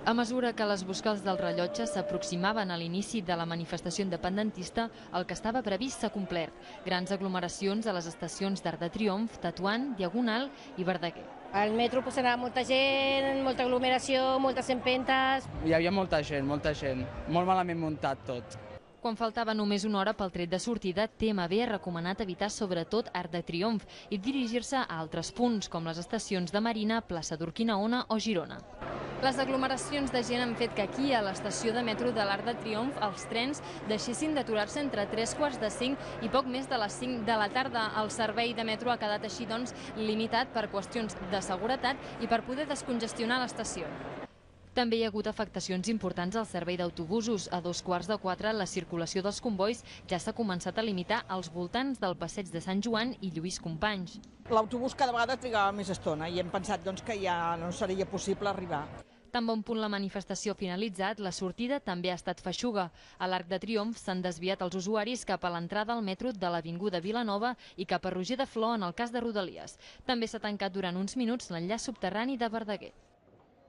A mesura que les buscals del rellotge s'aproximaven a l'inici de la manifestació independentista, el que estava previst s'ha complert. Grans aglomeracions a les estacions d'Arc de Triomf, Tetuan, Diagonal i Verdaguer. Al metro anava molta gent, molta aglomeració, moltes empentes. Hi havia molta gent, molt malament muntat tot. Quan faltava només una hora pel tret de sortida, TMB ha recomanat evitar sobretot Arc de Triomf i dirigir-se a altres punts, com les estacions de Marina, plaça d'Urquinaona o Girona. Les aglomeracions de gent han fet que aquí, a l'estació de metro de l'Arc de Triomf, els trens deixessin d'aturar-se entre 3:45 i poc més de les 5 de la tarda. El servei de metro ha quedat així, doncs, limitat per qüestions de seguretat i per poder descongestionar l'estació. També hi ha hagut afectacions importants al servei d'autobusos. A 3:45 la circulació dels convois ja s'ha començat a limitar als voltants del passeig de Sant Joan i Lluís Companys. L'autobús cada vegada trigava més estona i hem pensat que ja no seria possible arribar. Tan bon punt la manifestació ha finalitzat, la sortida també ha estat feixuga. A l'Arc de Triomf s'han desviat els usuaris cap a l'entrada al metro de l'Avinguda Vilanova i cap a Roger de Flor en el cas de Rodalies. També s'ha tancat durant uns minuts l'enllaç subterrani de Verdaguer.